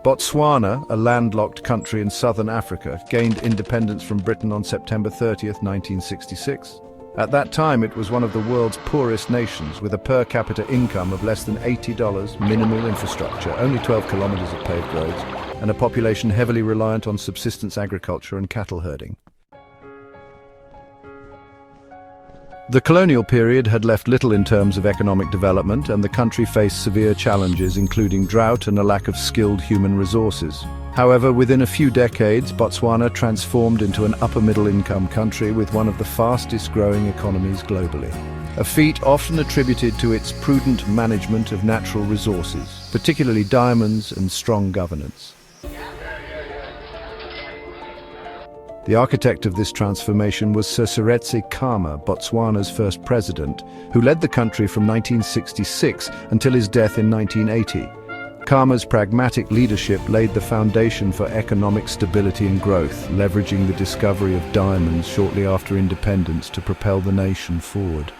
Botswana, a landlocked country in southern Africa, gained independence from Britain on September 30th, 1966. At that time, it was one of the world's poorest nations, with a per capita income of less than $80, minimal infrastructure, only 12 kilometers of paved roads, and a population heavily reliant on subsistence agriculture and cattle herding. The colonial period had left little in terms of economic development, and the country faced severe challenges, including drought and a lack of skilled human resources. However, within a few decades, Botswana transformed into an upper-middle-income country with one of the fastest-growing economies globally. A feat often attributed to its prudent management of natural resources, particularly diamonds and strong governance. The architect of this transformation was Sir Seretse Khama, Botswana's first president, who led the country from 1966 until his death in 1980. Khama's pragmatic leadership laid the foundation for economic stability and growth, leveraging the discovery of diamonds shortly after independence to propel the nation forward.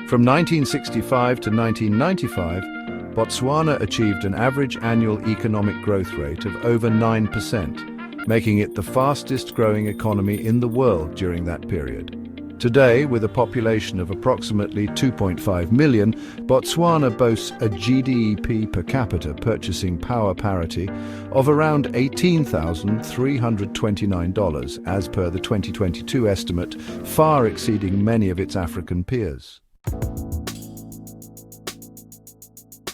From 1965 to 1995, Botswana achieved an average annual economic growth rate of over 9%, making it the fastest-growing economy in the world during that period. Today, with a population of approximately 2.5 million, Botswana boasts a GDP per capita purchasing power parity of around $18,329 as per the 2022 estimate, far exceeding many of its African peers.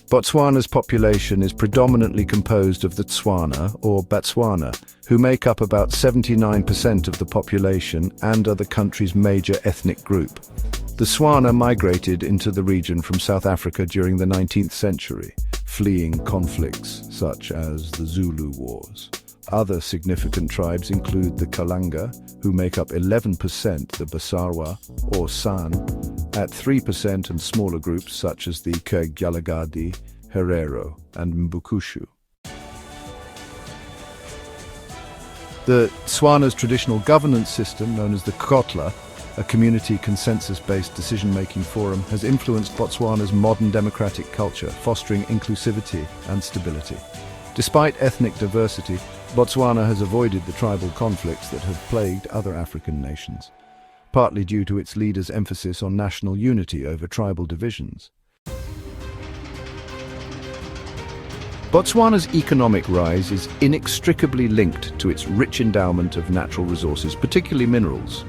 Botswana's population is predominantly composed of the Tswana, or Batswana, who make up about 79% of the population and are the country's major ethnic group. The Tswana migrated into the region from South Africa during the 19th century, fleeing conflicts such as the Zulu Wars. Other significant tribes include the Kalanga, who make up 11%, the Basarwa, or San, at 3%, and smaller groups such as the Kgalagadi, Herero, and Mbukushu. The Tswana's traditional governance system, known as the Kotla, a community consensus-based decision-making forum, has influenced Botswana's modern democratic culture, fostering inclusivity and stability. Despite ethnic diversity, Botswana has avoided the tribal conflicts that have plagued other African nations, partly due to its leaders' emphasis on national unity over tribal divisions. Botswana's economic rise is inextricably linked to its rich endowment of natural resources, particularly minerals.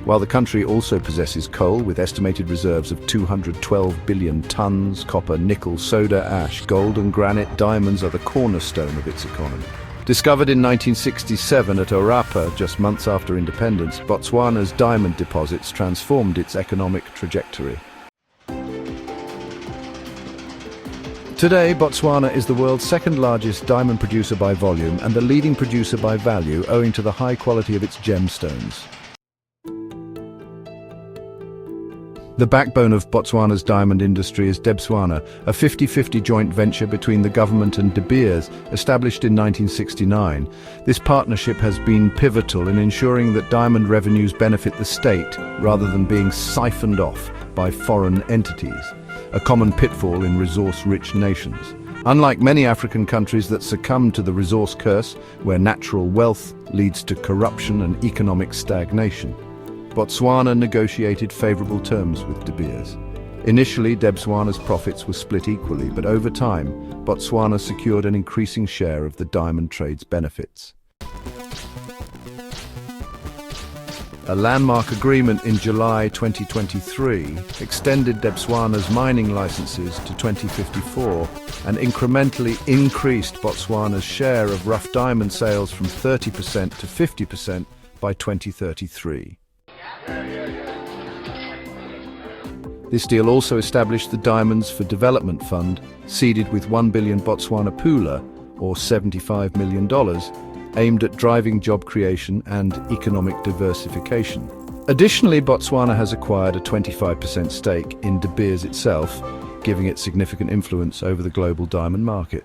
While the country also possesses coal, with estimated reserves of 212 billion tons, copper, nickel, soda ash, gold and granite, diamonds are the cornerstone of its economy. Discovered in 1967 at Orapa, just months after independence, Botswana's diamond deposits transformed its economic trajectory. Today, Botswana is the world's second-largest diamond producer by volume and the leading producer by value, owing to the high quality of its gemstones. The backbone of Botswana's diamond industry is Debswana, a 50-50 joint venture between the government and De Beers, established in 1969. This partnership has been pivotal in ensuring that diamond revenues benefit the state rather than being siphoned off by foreign entities, a common pitfall in resource-rich nations. Unlike many African countries that succumb to the resource curse, where natural wealth leads to corruption and economic stagnation, Botswana negotiated favorable terms with De Beers. Initially, Debswana's profits were split equally, but over time, Botswana secured an increasing share of the diamond trade's benefits. A landmark agreement in July 2023 extended Debswana's mining licenses to 2054 and incrementally increased Botswana's share of rough diamond sales from 30% to 50% by 2033. This deal also established the Diamonds for Development Fund, seeded with 1 billion Botswana pula, or $75 million, aimed at driving job creation and economic diversification. Additionally, Botswana has acquired a 25% stake in De Beers itself, giving it significant influence over the global diamond market.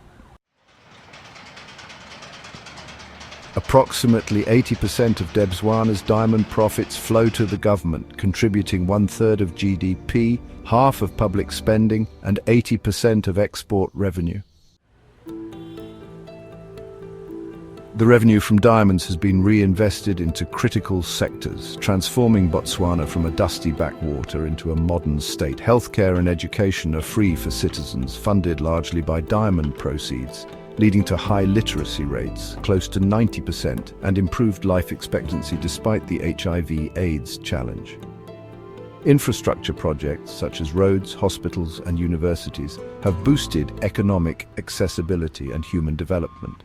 A Approximately 80% of Debswana's diamond profits flow to the government, contributing 1/3 of GDP, half of public spending, and 80% of export revenue. The revenue from diamonds has been reinvested into critical sectors, transforming Botswana from a dusty backwater into a modern state. Healthcare and education are free for citizens, funded largely by diamond proceeds, leading to high literacy rates, close to 90%, and improved life expectancy despite the HIV/AIDS challenge. Infrastructure projects such as roads, hospitals, and universities have boosted economic accessibility and human development.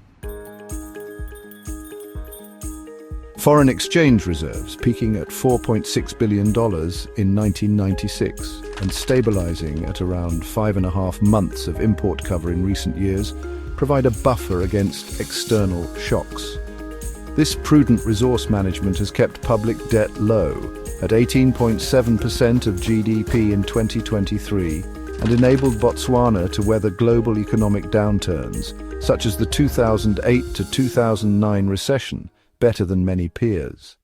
Foreign exchange reserves peaking at $4.6 billion in 1996 and stabilizing at around 5.5 months of import cover in recent years provide a buffer against external shocks. This prudent resource management has kept public debt low at 18.7% of GDP in 2023 and enabled Botswana to weather global economic downturns such as the 2008 to 2009 recession better than many peers.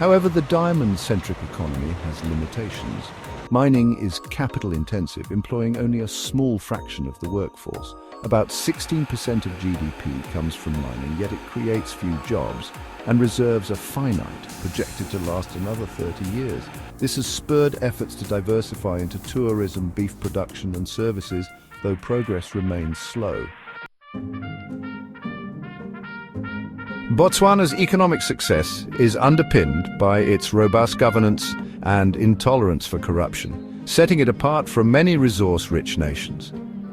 However, the diamond-centric economy has limitations. Mining is capital-intensive, employing only a small fraction of the workforce. About 16% of GDP comes from mining, yet it creates few jobs, and reserves are finite, projected to last another 30 years. This has spurred efforts to diversify into tourism, beef production, and services, though progress remains slow. Botswana's economic success is underpinned by its robust governance and intolerance for corruption, setting it apart from many resource-rich nations.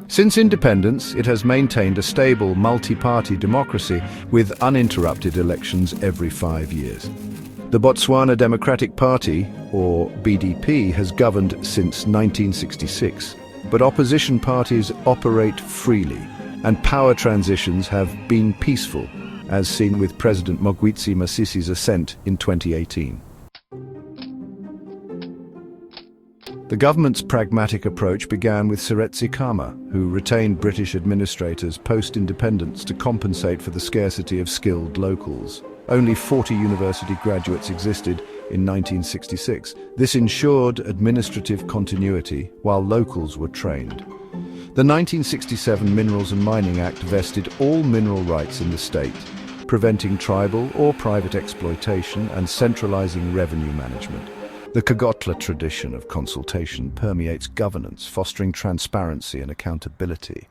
Since independence, it has maintained a stable multi-party democracy with uninterrupted elections every 5 years. The Botswana Democratic Party, or BDP, has governed since 1966, but opposition parties operate freely, and power transitions have been peaceful, as seen with President Mogwitsi Masisi's ascent in 2018. The government's pragmatic approach began with Seretse Khama, who retained British administrators post-independence to compensate for the scarcity of skilled locals. Only 40 university graduates existed in 1966. This ensured administrative continuity while locals were trained. The 1967 Minerals and Mining Act vested all mineral rights in the state, preventing tribal or private exploitation and centralizing revenue management. The Kagotla tradition of consultation permeates governance, fostering transparency and accountability.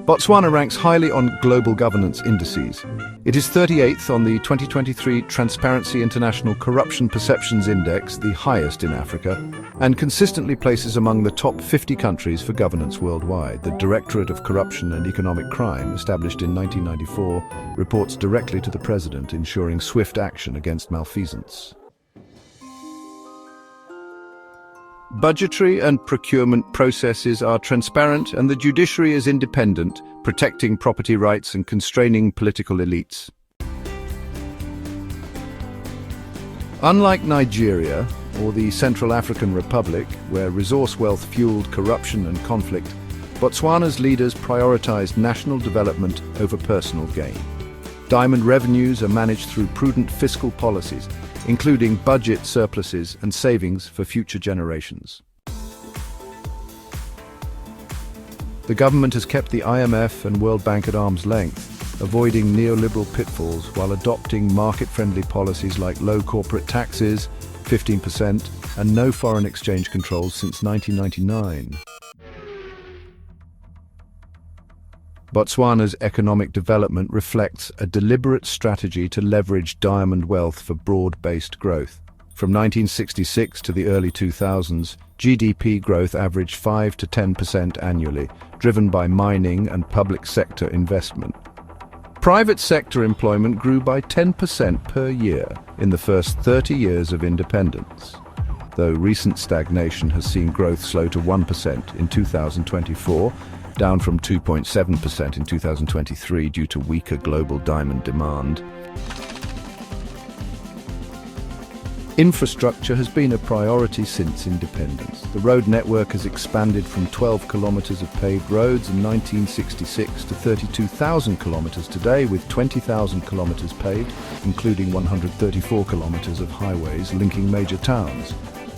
Botswana ranks highly on global governance indices. It is 38th on the 2023 Transparency International Corruption Perceptions Index, the highest in Africa, and consistently places among the top 50 countries for governance worldwide. The Directorate of Corruption and Economic Crime, established in 1994, reports directly to the President, ensuring swift action against malfeasance. Budgetary and procurement processes are transparent and the judiciary is independent, protecting property rights and constraining political elites. Unlike Nigeria or the Central African Republic, where resource wealth fueled corruption and conflict, Botswana's leaders prioritized national development over personal gain. Diamond revenues are managed through prudent fiscal policies, including budget surpluses and savings for future generations. The government has kept the IMF and World Bank at arm's length, avoiding neoliberal pitfalls while adopting market-friendly policies like low corporate taxes, 15%, and no foreign exchange controls since 1999. Botswana's economic development reflects a deliberate strategy to leverage diamond wealth for broad-based growth. From 1966 to the early 2000s, GDP growth averaged 5 to 10% annually, driven by mining and public sector investment. Private sector employment grew by 10% per year in the first 30 years of independence, though recent stagnation has seen growth slow to 1% in 2024, down from 2.7% in 2023 due to weaker global diamond demand. Infrastructure has been a priority since independence. The road network has expanded from 12 kilometers of paved roads in 1966 to 32,000 kilometers today, with 20,000 kilometers paved, including 134 kilometers of highways linking major towns.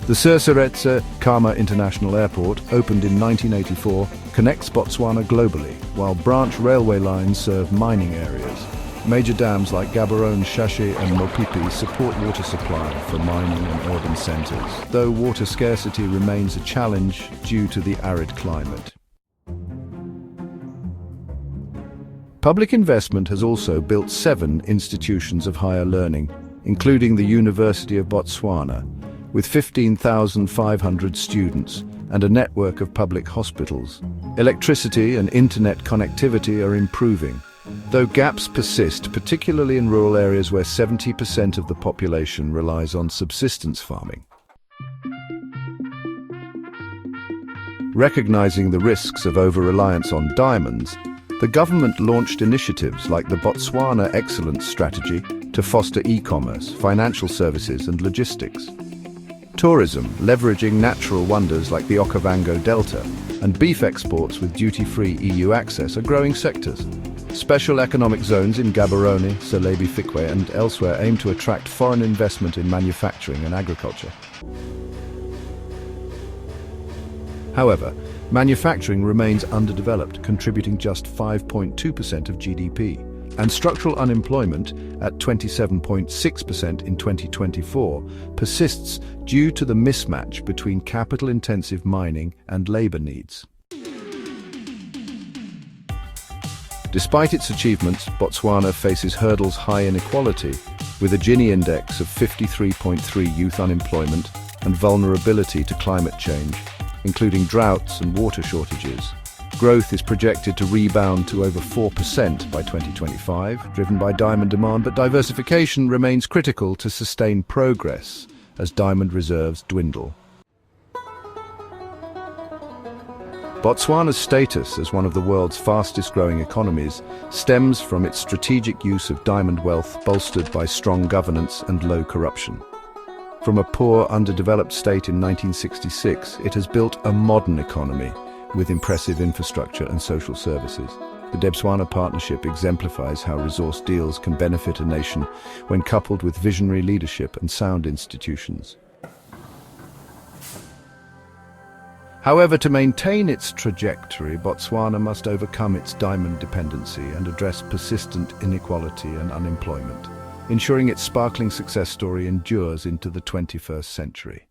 The Sir Seretse Khama International Airport, opened in 1984, connects Botswana globally, while branch railway lines serve mining areas. Major dams like Gaborone, Shashe and Mopipi support water supply for mining and urban centres, though water scarcity remains a challenge due to the arid climate. Public investment has also built 7 institutions of higher learning, including the University of Botswana, with 15,500 students and a network of public hospitals. Electricity and internet connectivity are improving, though gaps persist, particularly in rural areas where 70% of the population relies on subsistence farming. Recognizing the risks of over-reliance on diamonds, the government launched initiatives like the Botswana Excellence Strategy to foster e-commerce, financial services and logistics. Tourism, leveraging natural wonders like the Okavango Delta, and beef exports with duty-free EU access are growing sectors. Special economic zones in Gaborone, Selebi Fikwe and elsewhere aim to attract foreign investment in manufacturing and agriculture. However, manufacturing remains underdeveloped, contributing just 5.2% of GDP, and structural unemployment at 27.6% in 2024 persists due to the mismatch between capital-intensive mining and labor needs. Despite its achievements, Botswana faces hurdles: high inequality, with a Gini index of 53.3 youth unemployment, and vulnerability to climate change, including droughts and water shortages. Growth is projected to rebound to over 4% by 2025, driven by diamond demand, but diversification remains critical to sustain progress as diamond reserves dwindle. Botswana's status as one of the world's fastest-growing economies stems from its strategic use of diamond wealth, bolstered by strong governance and low corruption. From a poor, underdeveloped state in 1966, it has built a modern economy with impressive infrastructure and social services. The Debswana partnership exemplifies how resource deals can benefit a nation when coupled with visionary leadership and sound institutions. However, to maintain its trajectory, Botswana must overcome its diamond dependency and address persistent inequality and unemployment, ensuring its sparkling success story endures into the 21st century.